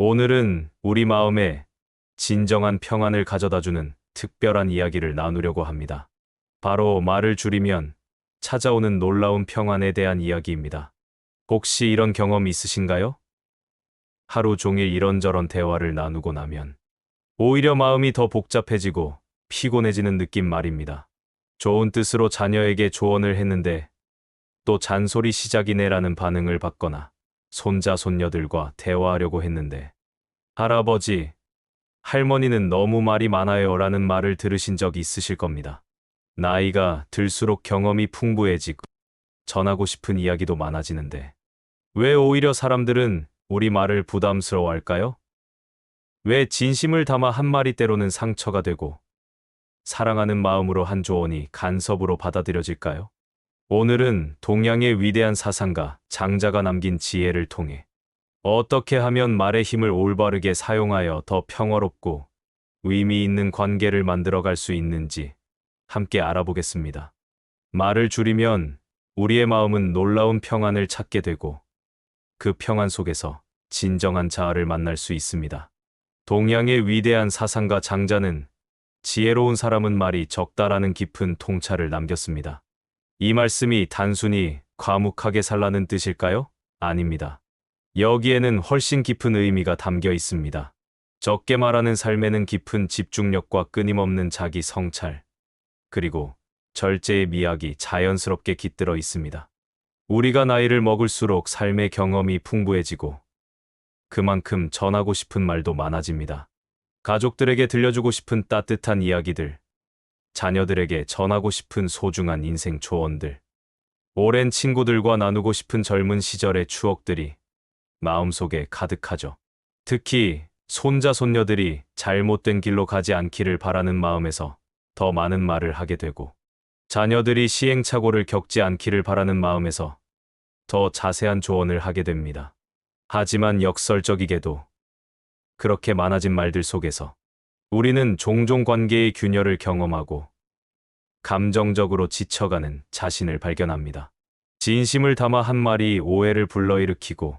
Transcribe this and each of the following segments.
오늘은 우리 마음에 진정한 평안을 가져다주는 특별한 이야기를 나누려고 합니다. 바로 말을 줄이면 찾아오는 놀라운 평안에 대한 이야기입니다. 혹시 이런 경험 있으신가요? 하루 종일 이런저런 대화를 나누고 나면 오히려 마음이 더 복잡해지고 피곤해지는 느낌 말입니다. 좋은 뜻으로 자녀에게 조언을 했는데 또 잔소리 시작이네라는 반응을 받거나 손자, 손녀들과 대화하려고 했는데 할아버지, 할머니는 너무 말이 많아요 라는 말을 들으신 적 있으실 겁니다. 나이가 들수록 경험이 풍부해지고 전하고 싶은 이야기도 많아지는데 왜 오히려 사람들은 우리 말을 부담스러워할까요? 왜 진심을 담아 한 말이 때로는 상처가 되고 사랑하는 마음으로 한 조언이 간섭으로 받아들여질까요? 오늘은 동양의 위대한 사상가 장자가 남긴 지혜를 통해 어떻게 하면 말의 힘을 올바르게 사용하여 더 평화롭고 의미 있는 관계를 만들어갈 수 있는지 함께 알아보겠습니다. 말을 줄이면 우리의 마음은 놀라운 평안을 찾게 되고 그 평안 속에서 진정한 자아를 만날 수 있습니다. 동양의 위대한 사상가 장자는 지혜로운 사람은 말이 적다라는 깊은 통찰을 남겼습니다. 이 말씀이 단순히 과묵하게 살라는 뜻일까요? 아닙니다. 여기에는 훨씬 깊은 의미가 담겨 있습니다. 적게 말하는 삶에는 깊은 집중력과 끊임없는 자기 성찰, 그리고 절제의 미학이 자연스럽게 깃들어 있습니다. 우리가 나이를 먹을수록 삶의 경험이 풍부해지고 그만큼 전하고 싶은 말도 많아집니다. 가족들에게 들려주고 싶은 따뜻한 이야기들, 자녀들에게 전하고 싶은 소중한 인생 조언들, 오랜 친구들과 나누고 싶은 젊은 시절의 추억들이 마음속에 가득하죠. 특히 손자, 손녀들이 잘못된 길로 가지 않기를 바라는 마음에서 더 많은 말을 하게 되고 자녀들이 시행착오를 겪지 않기를 바라는 마음에서 더 자세한 조언을 하게 됩니다. 하지만 역설적이게도 그렇게 많아진 말들 속에서 우리는 종종 관계의 균열을 경험하고 감정적으로 지쳐가는 자신을 발견합니다. 진심을 담아 한 말이 오해를 불러일으키고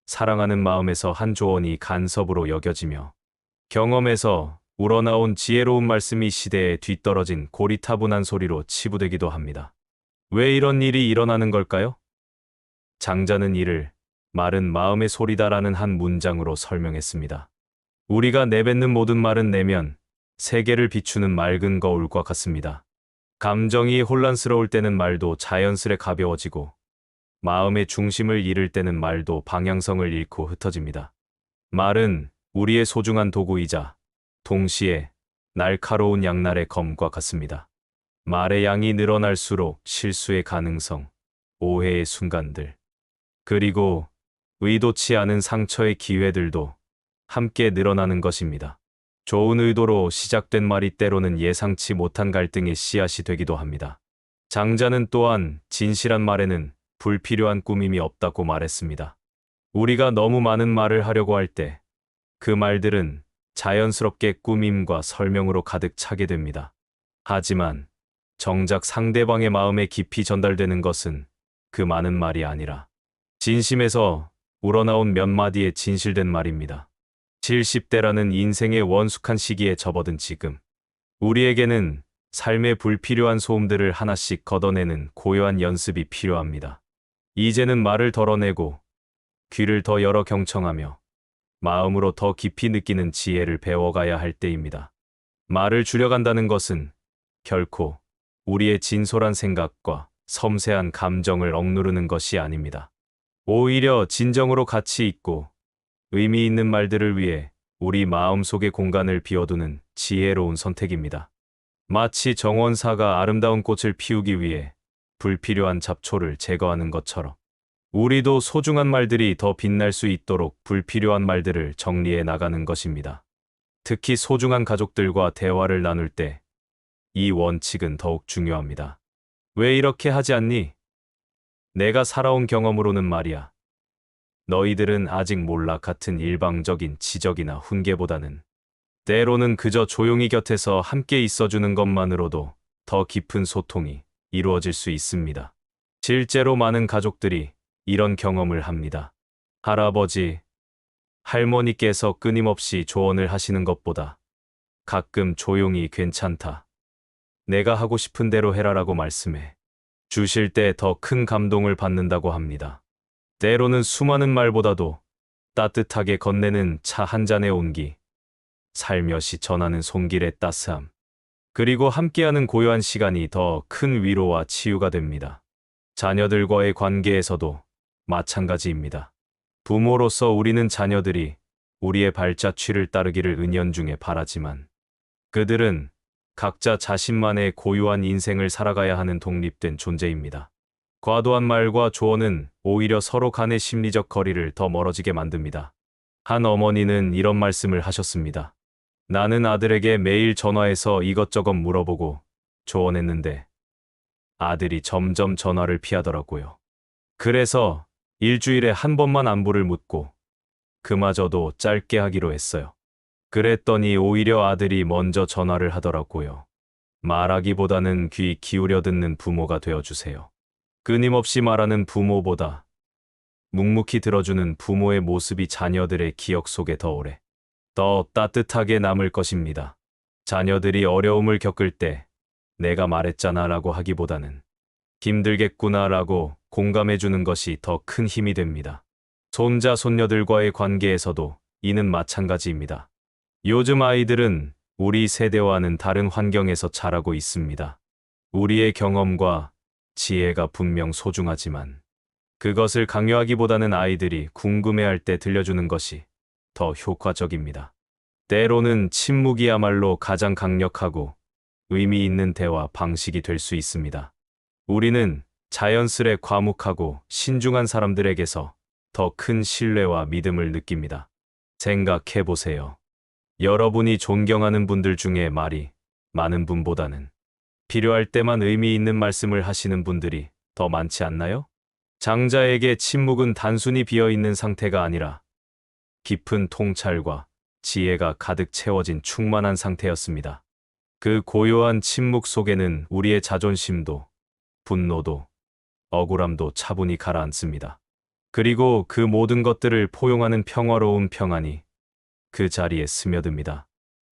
사랑하는 마음에서 한 조언이 간섭으로 여겨지며 경험에서 우러나온 지혜로운 말씀이 시대에 뒤떨어진 고리타분한 소리로 치부되기도 합니다. 왜 이런 일이 일어나는 걸까요? 장자는 이를 말은 마음의 소리다라는 한 문장으로 설명했습니다. 우리가 내뱉는 모든 말은 내면 세계를 비추는 맑은 거울과 같습니다. 감정이 혼란스러울 때는 말도 자연스레 가벼워지고 마음의 중심을 잃을 때는 말도 방향성을 잃고 흩어집니다. 말은 우리의 소중한 도구이자 동시에 날카로운 양날의 검과 같습니다. 말의 양이 늘어날수록 실수의 가능성, 오해의 순간들, 그리고 의도치 않은 상처의 기회들도 함께 늘어나는 것입니다. 좋은 의도로 시작된 말이 때로는 예상치 못한 갈등의 씨앗이 되기도 합니다. 장자는 또한 진실한 말에는 불필요한 꾸밈이 없다고 말했습니다. 우리가 너무 많은 말을 하려고 할 때 그 말들은 자연스럽게 꾸밈과 설명으로 가득 차게 됩니다. 하지만 정작 상대방의 마음에 깊이 전달되는 것은 그 많은 말이 아니라 진심에서 우러나온 몇 마디의 진실된 말입니다. 70대라는 인생의 원숙한 시기에 접어든 지금, 우리에게는 삶의 불필요한 소음들을 하나씩 걷어내는 고요한 연습이 필요합니다. 이제는 말을 덜어내고 귀를 더 열어 경청하며 마음으로 더 깊이 느끼는 지혜를 배워가야 할 때입니다. 말을 줄여간다는 것은 결코 우리의 진솔한 생각과 섬세한 감정을 억누르는 것이 아닙니다. 오히려 진정으로 가치 있고 의미 있는 말들을 위해 우리 마음속의 공간을 비워두는 지혜로운 선택입니다. 마치 정원사가 아름다운 꽃을 피우기 위해 불필요한 잡초를 제거하는 것처럼 우리도 소중한 말들이 더 빛날 수 있도록 불필요한 말들을 정리해 나가는 것입니다. 특히 소중한 가족들과 대화를 나눌 때 이 원칙은 더욱 중요합니다. 왜 이렇게 하지 않니? 내가 살아온 경험으로는 말이야. 너희들은 아직 몰라 같은 일방적인 지적이나 훈계보다는 때로는 그저 조용히 곁에서 함께 있어주는 것만으로도 더 깊은 소통이 이루어질 수 있습니다. 실제로 많은 가족들이 이런 경험을 합니다. 할아버지, 할머니께서 끊임없이 조언을 하시는 것보다 가끔 조용히 괜찮다. 내가 하고 싶은 대로 해라라고 말씀해 주실 때 더 큰 감동을 받는다고 합니다. 때로는 수많은 말보다도 따뜻하게 건네는 차 한 잔의 온기, 살며시 전하는 손길의 따스함, 그리고 함께하는 고요한 시간이 더 큰 위로와 치유가 됩니다. 자녀들과의 관계에서도 마찬가지입니다. 부모로서 우리는 자녀들이 우리의 발자취를 따르기를 은연중에 바라지만 그들은 각자 자신만의 고유한 인생을 살아가야 하는 독립된 존재입니다. 과도한 말과 조언은 오히려 서로 간의 심리적 거리를 더 멀어지게 만듭니다. 한 어머니는 이런 말씀을 하셨습니다. 나는 아들에게 매일 전화해서 이것저것 물어보고 조언했는데 아들이 점점 전화를 피하더라고요. 그래서 일주일에 한 번만 안부를 묻고 그마저도 짧게 하기로 했어요. 그랬더니 오히려 아들이 먼저 전화를 하더라고요. 말하기보다는 귀 기울여 듣는 부모가 되어주세요. 끊임없이 말하는 부모보다 묵묵히 들어주는 부모의 모습이 자녀들의 기억 속에 더 오래, 더 따뜻하게 남을 것입니다. 자녀들이 어려움을 겪을 때 내가 말했잖아 라고 하기보다는 힘들겠구나 라고 공감해주는 것이 더 큰 힘이 됩니다. 손자, 손녀들과의 관계에서도 이는 마찬가지입니다. 요즘 아이들은 우리 세대와는 다른 환경에서 자라고 있습니다. 우리의 경험과 지혜가 분명 소중하지만 그것을 강요하기보다는 아이들이 궁금해할 때 들려주는 것이 더 효과적입니다. 때로는 침묵이야말로 가장 강력하고 의미 있는 대화 방식이 될 수 있습니다. 우리는 자연스레 과묵하고 신중한 사람들에게서 더 큰 신뢰와 믿음을 느낍니다. 생각해 보세요. 여러분이 존경하는 분들 중에 말이 많은 분보다는 필요할 때만 의미 있는 말씀을 하시는 분들이 더 많지 않나요? 장자에게 침묵은 단순히 비어있는 상태가 아니라 깊은 통찰과 지혜가 가득 채워진 충만한 상태였습니다. 그 고요한 침묵 속에는 우리의 자존심도, 분노도, 억울함도 차분히 가라앉습니다. 그리고 그 모든 것들을 포용하는 평화로운 평안이 그 자리에 스며듭니다.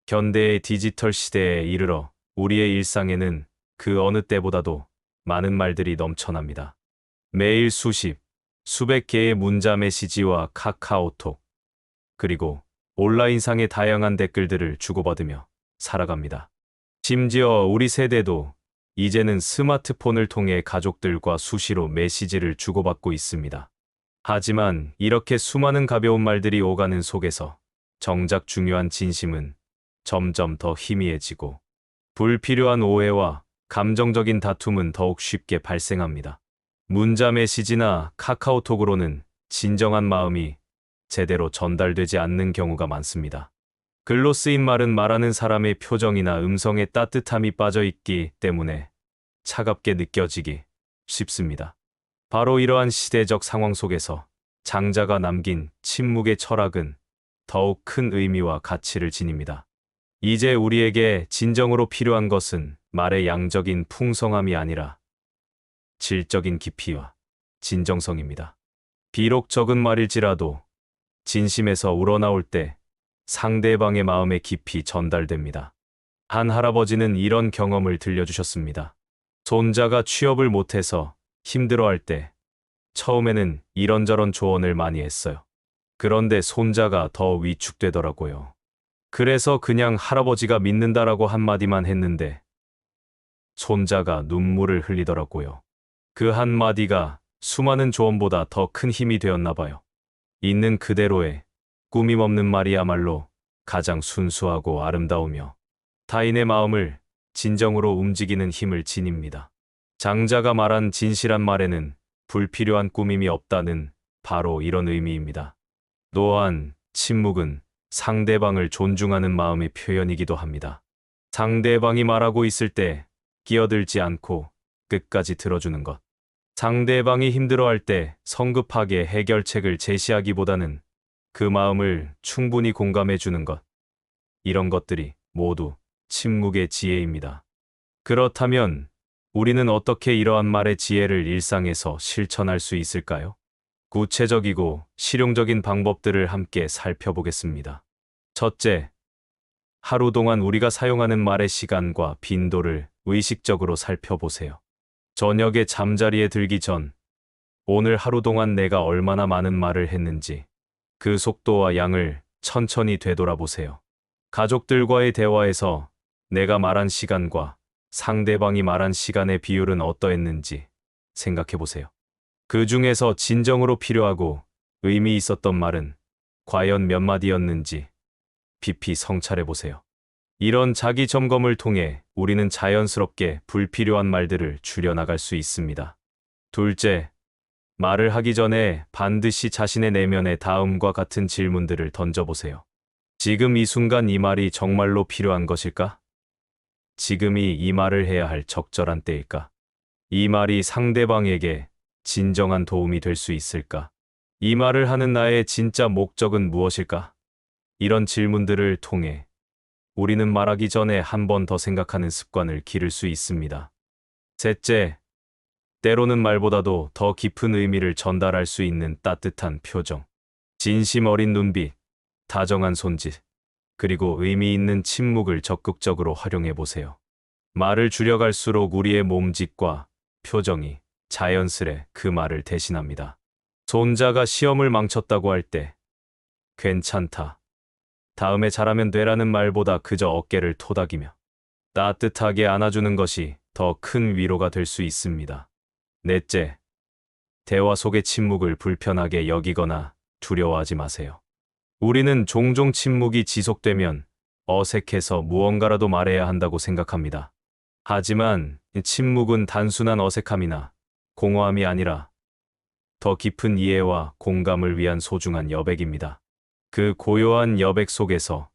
현대의 디지털 시대에 이르러 우리의 일상에는 그 어느 때보다도 많은 말들이 넘쳐납니다. 매일 수백 개의 문자 메시지와 카카오톡, 그리고 온라인상의 다양한 댓글들을 주고받으며 살아갑니다. 심지어 우리 세대도 이제는 스마트폰을 통해 가족들과 수시로 메시지를 주고받고 있습니다. 하지만 이렇게 수많은 가벼운 말들이 오가는 속에서 정작 중요한 진심은 점점 더 희미해지고 불필요한 오해와 감정적인 다툼은 더욱 쉽게 발생합니다. 문자 메시지나 카카오톡으로는 진정한 마음이 제대로 전달되지 않는 경우가 많습니다. 글로 쓰인 말은 말하는 사람의 표정이나 음성에 따뜻함이 빠져 있기 때문에 차갑게 느껴지기 쉽습니다. 바로 이러한 시대적 상황 속에서 장자가 남긴 침묵의 철학은 더욱 큰 의미와 가치를 지닙니다. 이제 우리에게 진정으로 필요한 것은 말의 양적인 풍성함이 아니라 질적인 깊이와 진정성입니다. 비록 적은 말일지라도 진심에서 우러나올 때 상대방의 마음에 깊이 전달됩니다. 한 할아버지는 이런 경험을 들려주셨습니다. 손자가 취업을 못해서 힘들어할 때 처음에는 이런저런 조언을 많이 했어요. 그런데 손자가 더 위축되더라고요. 그래서 그냥 할아버지가 믿는다라고 한마디만 했는데 손자가 눈물을 흘리더라고요. 그 한마디가 수많은 조언보다 더 큰 힘이 되었나 봐요. 있는 그대로의 꾸밈 없는 말이야말로 가장 순수하고 아름다우며 타인의 마음을 진정으로 움직이는 힘을 지닙니다. 장자가 말한 진실한 말에는 불필요한 꾸밈이 없다는 바로 이런 의미입니다. 또한 침묵은 상대방을 존중하는 마음의 표현이기도 합니다. 상대방이 말하고 있을 때 끼어들지 않고 끝까지 들어주는 것. 상대방이 힘들어할 때 성급하게 해결책을 제시하기보다는 그 마음을 충분히 공감해 주는 것. 이런 것들이 모두 침묵의 지혜입니다. 그렇다면 우리는 어떻게 이러한 말의 지혜를 일상에서 실천할 수 있을까요? 구체적이고 실용적인 방법들을 함께 살펴보겠습니다. 첫째, 하루 동안 우리가 사용하는 말의 시간과 빈도를 의식적으로 살펴보세요. 저녁에 잠자리에 들기 전, 오늘 하루 동안 내가 얼마나 많은 말을 했는지, 그 속도와 양을 천천히 되돌아보세요. 가족들과의 대화에서 내가 말한 시간과 상대방이 말한 시간의 비율은 어떠했는지 생각해 보세요. 그 중에서 진정으로 필요하고 의미 있었던 말은 과연 몇 마디였는지 깊이 성찰해 보세요. 이런 자기 점검을 통해 우리는 자연스럽게 불필요한 말들을 줄여나갈 수 있습니다. 둘째, 말을 하기 전에 반드시 자신의 내면에 다음과 같은 질문들을 던져보세요. 지금 이 순간 이 말이 정말로 필요한 것일까? 지금이 이 말을 해야 할 적절한 때일까? 이 말이 상대방에게 진정한 도움이 될 수 있을까? 이 말을 하는 나의 진짜 목적은 무엇일까? 이런 질문들을 통해 우리는 말하기 전에 한 번 더 생각하는 습관을 기를 수 있습니다. 셋째, 때로는 말보다도 더 깊은 의미를 전달할 수 있는 따뜻한 표정, 진심 어린 눈빛, 다정한 손짓, 그리고 의미 있는 침묵을 적극적으로 활용해 보세요. 말을 줄여갈수록 우리의 몸짓과 표정이 자연스레 그 말을 대신합니다. 손자가 시험을 망쳤다고 할 때, 괜찮다, 다음에 잘하면 되라는 말보다 그저 어깨를 토닥이며 따뜻하게 안아주는 것이 더 큰 위로가 될 수 있습니다. 넷째, 대화 속의 침묵을 불편하게 여기거나 두려워하지 마세요. 우리는 종종 침묵이 지속되면 어색해서 무언가라도 말해야 한다고 생각합니다. 하지만 침묵은 단순한 어색함이나 공허함이 아니라 더 깊은 이해와 공감을 위한 소중한 여백입니다. 그 고요한 여백 속에서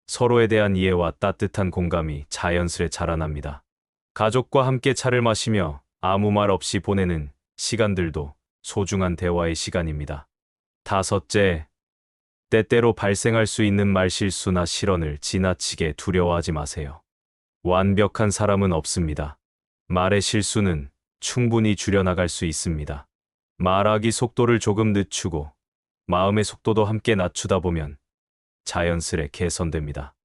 서로에 대한 이해와 따뜻한 공감이 자연스레 자라납니다. 가족과 함께 차를 마시며 아무 말 없이 보내는 시간들도 소중한 대화의 시간입니다. 다섯째, 때때로 발생할 수 있는 말실수나 실언을 지나치게 두려워하지 마세요. 완벽한 사람은 없습니다. 말의 실수는 충분히 줄여나갈 수 있습니다. 말하기 속도를 조금 늦추고 마음의 속도도 함께 낮추다 보면 자연스레 개선됩니다.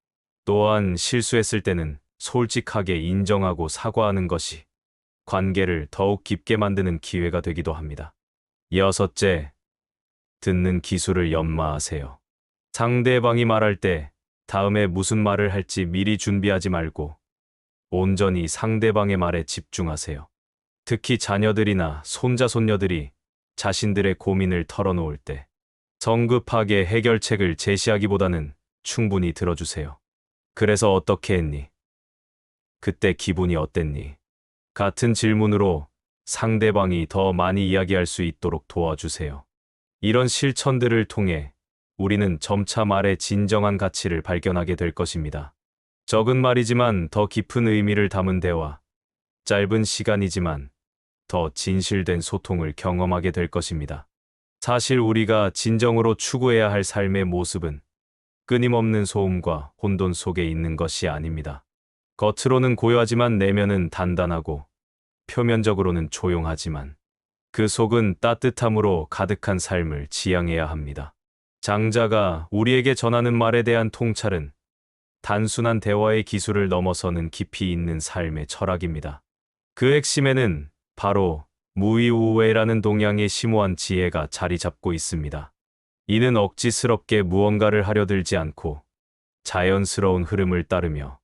또한 실수했을 때는 솔직하게 인정하고 사과하는 것이 관계를 더욱 깊게 만드는 기회가 되기도 합니다. 여섯째, 듣는 기술을 연마하세요. 상대방이 말할 때 다음에 무슨 말을 할지 미리 준비하지 말고 온전히 상대방의 말에 집중하세요. 특히 자녀들이나 손자, 손녀들이 자신들의 고민을 털어놓을 때 성급하게 해결책을 제시하기보다는 충분히 들어주세요. 그래서 어떻게 했니? 그때 기분이 어땠니? 같은 질문으로 상대방이 더 많이 이야기할 수 있도록 도와주세요. 이런 실천들을 통해 우리는 점차 말의 진정한 가치를 발견하게 될 것입니다. 적은 말이지만 더 깊은 의미를 담은 대화, 짧은 시간이지만 더 진실된 소통을 경험하게 될 것입니다. 사실 우리가 진정으로 추구해야 할 삶의 모습은 끊임없는 소음과 혼돈 속에 있는 것이 아닙니다. 겉으로는 고요하지만 내면은 단단하고 표면적으로는 조용하지만 그 속은 따뜻함으로 가득한 삶을 지향해야 합니다. 장자가 우리에게 전하는 말에 대한 통찰은 단순한 대화의 기술을 넘어서는 깊이 있는 삶의 철학입니다. 그 핵심에는 바로 무의우회라는 동양의 심오한 지혜가 자리 잡고 있습니다. 이는 억지스럽게 무언가를 하려 들지 않고 자연스러운 흐름을 따르며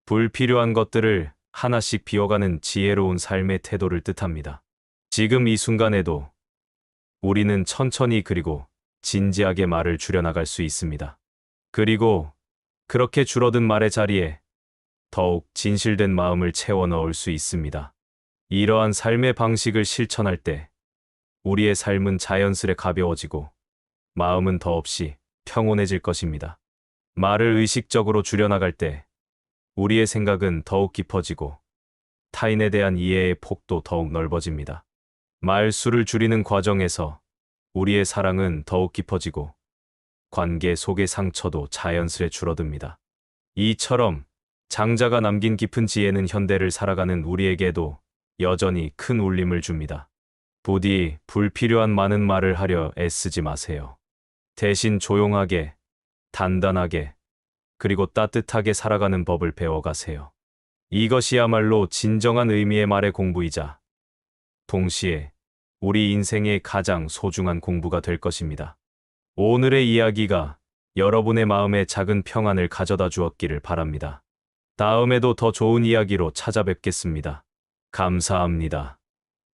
불필요한 것들을 하나씩 비워가는 지혜로운 삶의 태도를 뜻합니다. 지금 이 순간에도 우리는 천천히 그리고 진지하게 말을 줄여나갈 수 있습니다. 그리고 그렇게 줄어든 말의 자리에 더욱 진실된 마음을 채워 넣을 수 있습니다. 이러한 삶의 방식을 실천할 때 우리의 삶은 자연스레 가벼워지고 마음은 더없이 평온해질 것입니다. 말을 의식적으로 줄여나갈 때 우리의 생각은 더욱 깊어지고 타인에 대한 이해의 폭도 더욱 넓어집니다. 말수를 줄이는 과정에서 우리의 사랑은 더욱 깊어지고 관계 속의 상처도 자연스레 줄어듭니다. 이처럼 장자가 남긴 깊은 지혜는 현대를 살아가는 우리에게도 여전히 큰 울림을 줍니다. 부디 불필요한 많은 말을 하려 애쓰지 마세요. 대신 조용하게, 단단하게, 그리고 따뜻하게 살아가는 법을 배워가세요. 이것이야말로 진정한 의미의 말의 공부이자 동시에 우리 인생의 가장 소중한 공부가 될 것입니다. 오늘의 이야기가 여러분의 마음에 작은 평안을 가져다 주었기를 바랍니다. 다음에도 더 좋은 이야기로 찾아뵙겠습니다. 감사합니다.